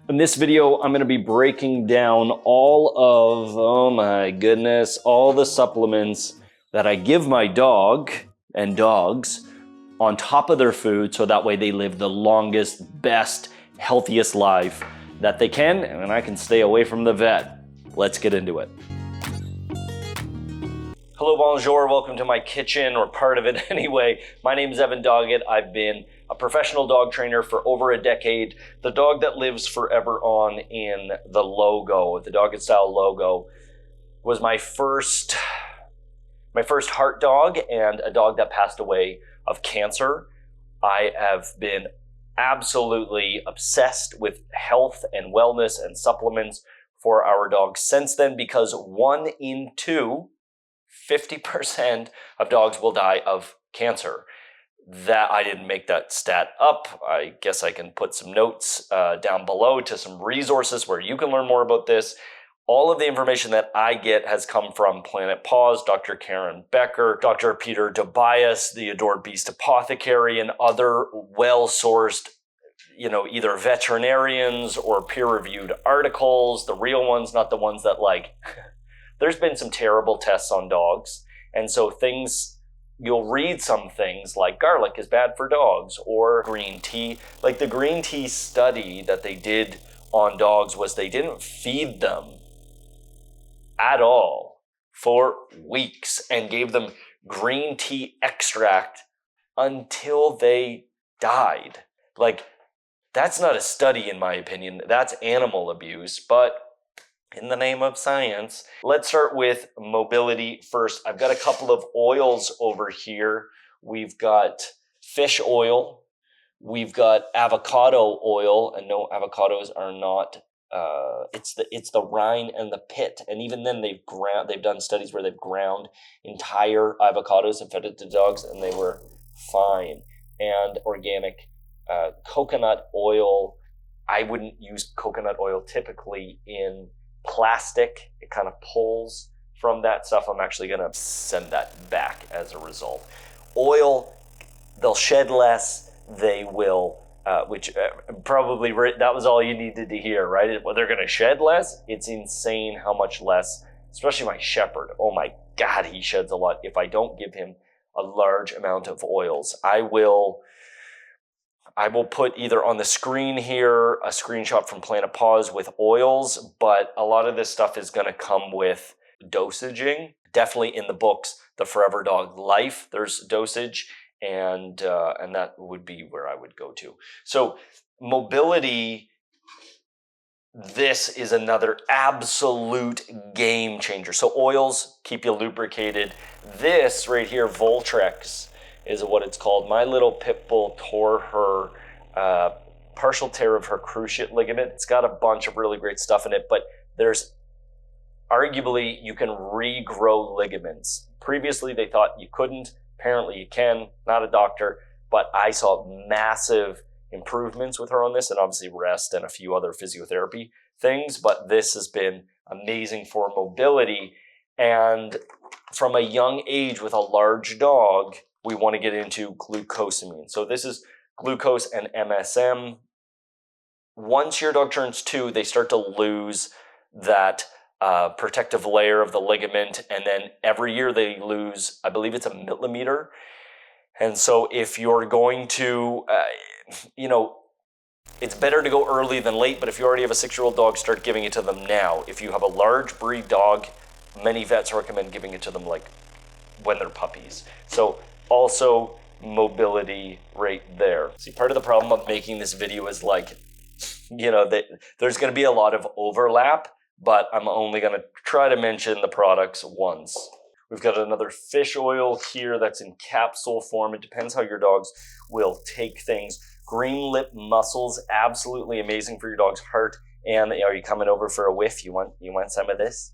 In this video, I'm going to be breaking down all of, oh my goodness, all the supplements that I give my dog and dogs on top of their food so that way they live the longest, best, healthiest life that they can, and I can stay away from the vet. Let's get into it. Hello, bonjour, welcome to my kitchen, or part of it anyway. My name is Evan Doggett. I've been a professional dog trainer for over a decade. The dog that lives forever on in the logo, the Doggett Style logo, was my first heart dog, and a dog that passed away of cancer. I have been absolutely obsessed with health and wellness and supplements for our dogs since then, because 1 in 2, 50% of dogs will die of cancer. That I didn't make that stat up. I guess I can put some notes down below to some resources where you can learn more about this. All of the information that I get has come from Planet Paws, Dr. Karen Becker, Dr. Peter Tobias, the Adored Beast Apothecary, and other well-sourced, either veterinarians or peer-reviewed articles, the real ones, not the ones that there's been some terrible tests on dogs. And so you'll read some things like garlic is bad for dogs, or green tea. Like the green tea study that they did on dogs was they didn't feed them at all for weeks and gave them green tea extract until they died. That's not a study, in my opinion. That's animal abuse, but in the name of science. Let's start with mobility first. I've got a couple of oils over here. We've got fish oil. We've got avocado oil, and no, avocados are not. It's the rind and the pit, and even then they've done studies where they've ground entire avocados and fed it to dogs, and they were fine. And organic coconut oil. I wouldn't use coconut oil typically in plastic. It kind of pulls from that stuff. I'm actually going to send that back as a result. Oil, they'll shed less. They will, probably that was all you needed to hear, right? Well, they're going to shed less. It's insane how much less, especially my shepherd. Oh my God, he sheds a lot. If I don't give him a large amount of oils, I will put either on the screen here a screenshot from Planet Paws with oils, but a lot of this stuff is going to come with dosaging. Definitely in the books, The Forever Dog Life, there's dosage, and that would be where I would go to. So mobility, this is another absolute game changer. So oils keep you lubricated. This right here, Voltrex, is what it's called. My little pit bull tore her partial tear of her cruciate ligament. It's got a bunch of really great stuff in it, but there's arguably you can regrow ligaments. Previously they thought you couldn't. Apparently you can. Not a doctor, but I saw massive improvements with her on this, and obviously rest and a few other physiotherapy things, but this has been amazing for mobility. And from a young age with a large dog, we want to get into glucosamine. So this is glucose and MSM. Once your dog turns 2, they start to lose that protective layer of the ligament, and then every year they lose, I believe it's a millimeter. And so if you're going to, it's better to go early than late, but if you already have a 6-year-old dog, start giving it to them now. If you have a large breed dog, many vets recommend giving it to them when they're puppies. So also mobility right there. See, part of the problem of making this video is there's going to be a lot of overlap, but I'm only going to try to mention the products once. We've got another fish oil here that's in capsule form. It depends how your dogs will take things. Green lip mussels, absolutely amazing for your dog's heart. And are you coming over for a whiff? You want some of this?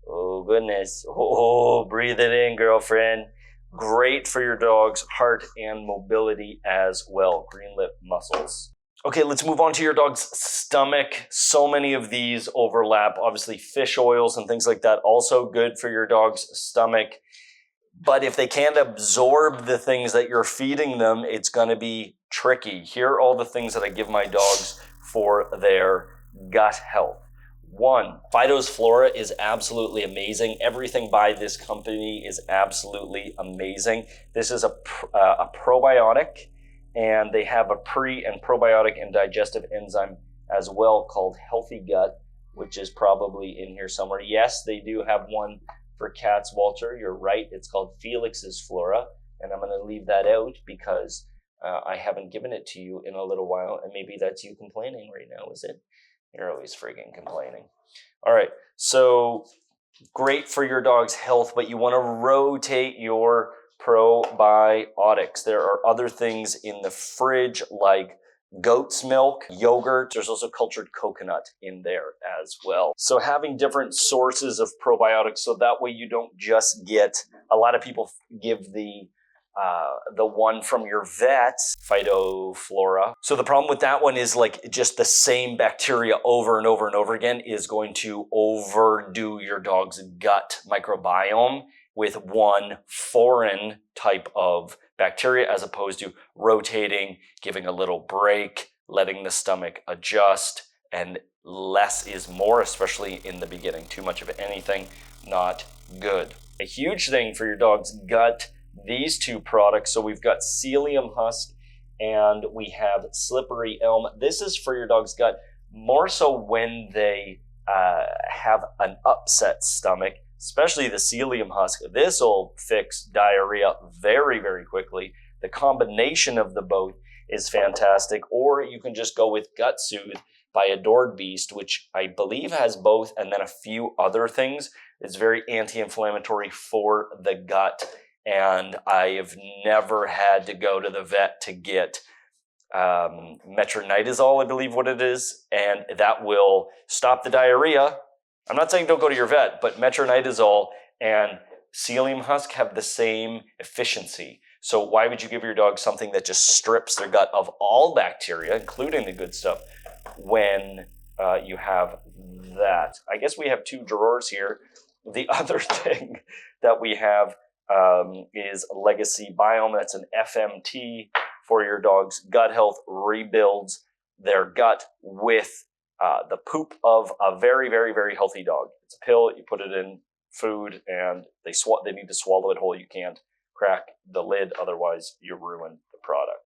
Oh goodness. Oh, breathe it in, girlfriend. Great for your dog's heart and mobility as well. Green lip mussels. Okay, let's move on to your dog's stomach. So many of these overlap. Obviously, fish oils and things like that, also good for your dog's stomach. But if they can't absorb the things that you're feeding them, it's going to be tricky. Here are all the things that I give my dogs for their gut health. One, Fido's Flora is absolutely amazing. Everything by this company is absolutely amazing. This is a probiotic, and they have a pre and probiotic and digestive enzyme as well called Healthy Gut, which is probably in here somewhere. Yes, they do have one for cats, Walter. You're right. It's called Felix's Flora, and I'm going to leave that out because I haven't given it to you in a little while, and maybe that's you complaining right now, is it? You're always friggin' complaining. All right, so great for your dog's health, but you want to rotate your probiotics. There are other things in the fridge like goat's milk, yogurt. There's also cultured coconut in there as well. So having different sources of probiotics, so that way you don't just get, a lot of people give the one from your vet, Phytoflora. So the problem with that one is like just the same bacteria over and over and over again is going to overdo your dog's gut microbiome with one foreign type of bacteria, as opposed to rotating, giving a little break, letting the stomach adjust, and less is more, especially in the beginning. Too much of anything, not good. A huge thing for your dog's gut, these two products. So we've got Psyllium Husk and we have Slippery Elm. This is for your dog's gut, more so when they have an upset stomach, especially the Psyllium Husk. This will fix diarrhea very, very quickly. The combination of the both is fantastic. Or you can just go with Gut Soothe by Adored Beast, which I believe has both, and then a few other things. It's very anti-inflammatory for the gut. And I have never had to go to the vet to get metronidazole, I believe what it is, and that will stop the diarrhea. I'm not saying don't go to your vet, but metronidazole and Psyllium Husk have the same efficiency. So why would you give your dog something that just strips their gut of all bacteria, including the good stuff, when you have that? I guess we have two drawers here. The other thing that we have is Legacy Biome. That's an FMT for your dog's gut health, rebuilds their gut with the poop of a very, very, very healthy dog. It's a pill, you put it in food, and they need to swallow it whole. You can't crack the lid, otherwise you ruin the product.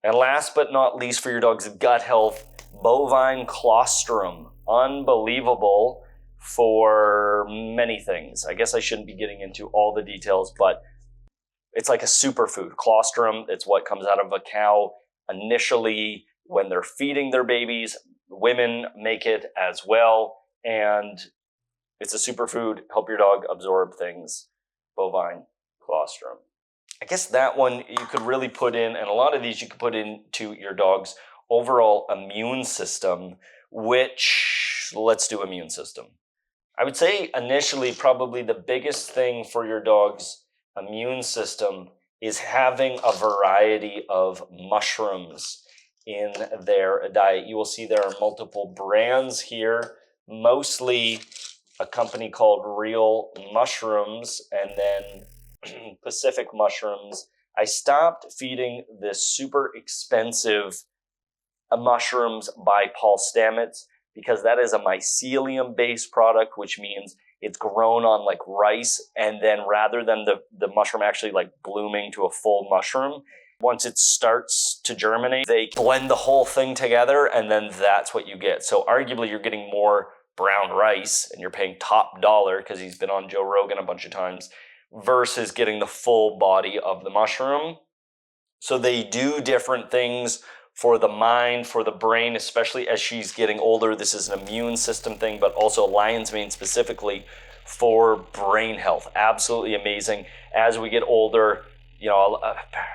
And last but not least for your dog's gut health, bovine colostrum. Unbelievable for many things. I guess I shouldn't be getting into all the details, but it's like a superfood. Colostrum, it's what comes out of a cow initially when they're feeding their babies. Women make it as well, and it's a superfood. Help your dog absorb things. Bovine colostrum. I guess that one you could really put in, and a lot of these you could put into your dog's overall immune system, which, let's do immune system. I would say initially probably the biggest thing for your dog's immune system is having a variety of mushrooms in their diet. You will see there are multiple brands here, mostly a company called Real Mushrooms and then Pacific Mushrooms. I stopped feeding the super expensive mushrooms by Paul Stamets because that is a mycelium-based product, which means it's grown on like rice, and then rather than the mushroom actually like blooming to a full mushroom, once it starts to germinate, they blend the whole thing together, and then that's what you get. So arguably you're getting more brown rice, and you're paying top dollar because he's been on Joe Rogan a bunch of times, versus getting the full body of the mushroom. So they do different things for the mind, for the brain, especially as she's getting older. This is an immune system thing, but also lion's mane specifically for brain health. Absolutely amazing. As we get older, you know,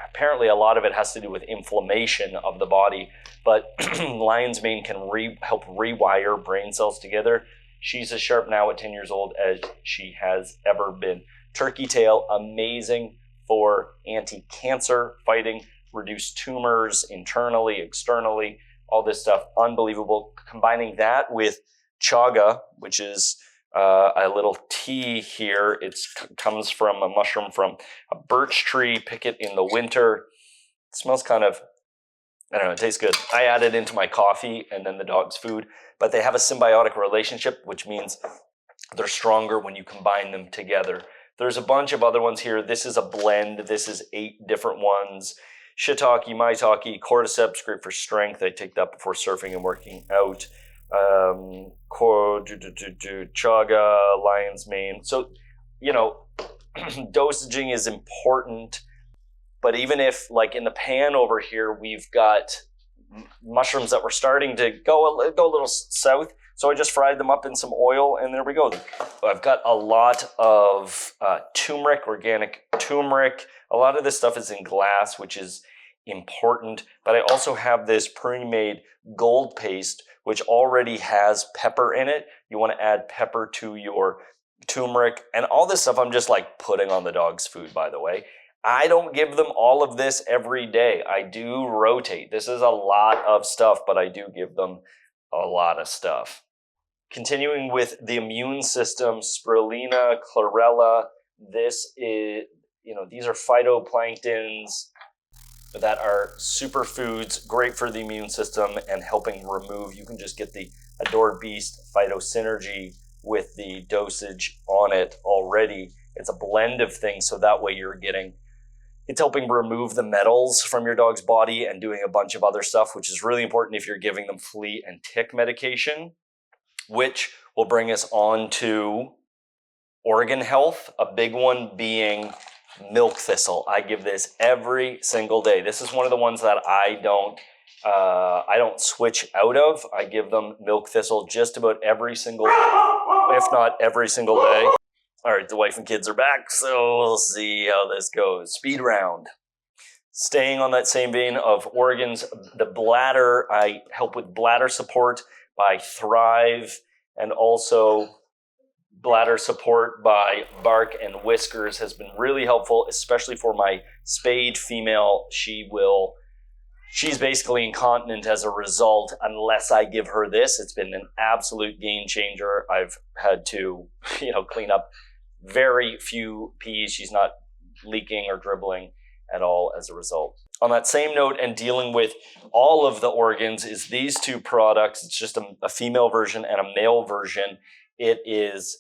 apparently a lot of it has to do with inflammation of the body, but lion's mane can help rewire brain cells together. She's as sharp now at 10 years old as she has ever been. Turkey tail, amazing for anti-cancer fighting, reduce tumors internally, externally, all this stuff, unbelievable. Combining that with chaga, which is a little tea here. It comes from a mushroom from a birch tree. Pick it in the winter. It smells kind of I don't know, it tastes good. I add it into my coffee and then the dog's food, but they have a symbiotic relationship, which means they're stronger when you combine them together. There's a bunch of other ones here. This is a blend. This is 8 different ones. Shiitake, maitake, cordyceps, great for strength. I take that before surfing and working out. Chaga, lion's mane. So, you know, dosaging is important. But even if, like in the pan over here, we've got mushrooms that were starting to go a little south, so I just fried them up in some oil, and there we go. I've got a lot of turmeric, organic turmeric. A lot of this stuff is in glass, which is important. But I also have this pre-made gold paste, which already has pepper in it. You want to add pepper to your turmeric, and all this stuff I'm just like putting on the dog's food, by the way. I don't give them all of this every day. I do rotate. This is a lot of stuff, but I do give them a lot of stuff. Continuing with the immune system, spirulina, chlorella. This is, these are phytoplanktons that are superfoods, great for the immune system and helping remove. You can just get the Adored Beast Phytosynergy with the dosage on it already. It's a blend of things, so that way it's helping remove the metals from your dog's body and doing a bunch of other stuff, which is really important if you're giving them flea and tick medication, which will bring us on to organ health, a big one being milk thistle. I give this every single day. This is one of the ones that I don't switch out of. I give them milk thistle just about every single, if not every single day. All right, the wife and kids are back, so we'll see how this goes. Speed round. Staying on that same vein of organs, the bladder, I help with bladder support by Thrive, and also bladder support by Bark and Whiskers has been really helpful, especially for my spayed female. She's basically incontinent as a result unless I give her this. It's been an absolute game changer. I've had to, clean up very few pees. She's not leaking or dribbling at all as a result. On that same note, and dealing with all of the organs, is these 2 products. It's just a female version and a male version. It is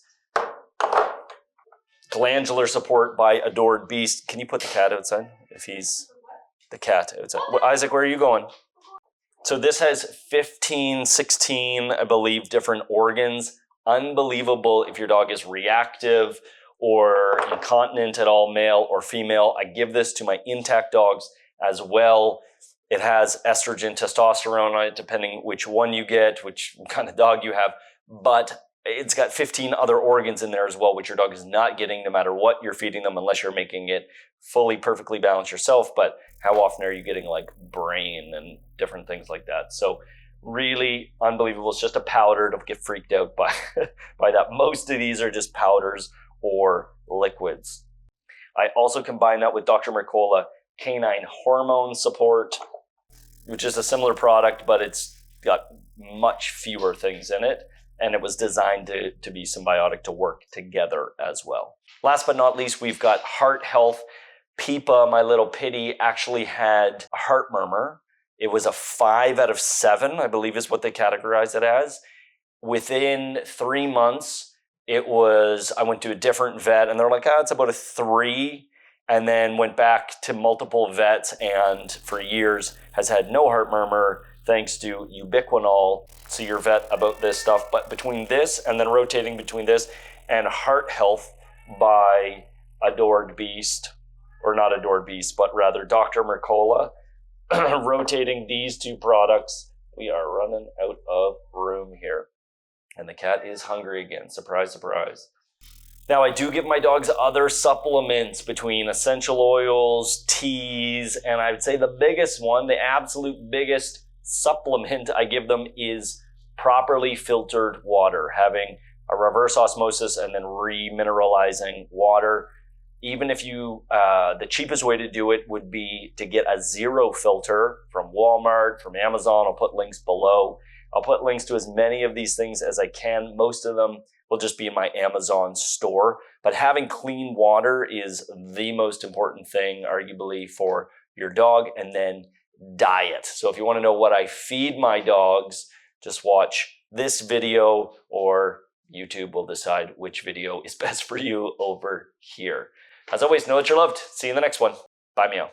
Glandular Support by Adored Beast. Can you put the cat outside? If he's the cat outside. Isaac, where are you going? So this has 15, 16, I believe, different organs. Unbelievable if your dog is reactive or incontinent at all, male or female. I give this to my intact dogs as well. It has estrogen, testosterone on it, depending which one you get, which kind of dog you have. But it's got 15 other organs in there as well, which your dog is not getting no matter what you're feeding them, unless you're making it fully perfectly balanced yourself. But how often are you getting like brain and different things like that? So really unbelievable. It's just a powder. Don't get freaked out by that. Most of these are just powders or liquids. I also combine that with Dr. Mercola Canine Hormone Support, which is a similar product, but it's got much fewer things in it. And it was designed to be symbiotic, to work together as well. Last but not least, we've got heart health. Peepa, my little pitty, actually had a heart murmur. It was a 5 out of 7, I believe is what they categorized it as. Within 3 months, I went to a different vet, and they're like, it's about a 3, and then went back to multiple vets, and for years has had no heart murmur, thanks to ubiquinol. See your vet about this stuff. But between this and then rotating between this and Heart Health by Adored Beast, or not Adored Beast, but rather Dr. Mercola, rotating these 2 products, we are running out of room here. And the cat is hungry again. Surprise, surprise. Now, I do give my dogs other supplements between essential oils, teas, and I would say the biggest one, the absolute biggest supplement I give them is properly filtered water, having a reverse osmosis and then remineralizing water. Even if the cheapest way to do it would be to get a 0 filter from Walmart, from Amazon. I'll put links below. I'll put links to as many of these things as I can. Most of them will just be in my Amazon store. But having clean water is the most important thing, arguably, for your dog. And then diet. So if you want to know what I feed my dogs, just watch this video, or YouTube will decide which video is best for you over here. As always, know that you're loved. See you in the next one. Bye, meow.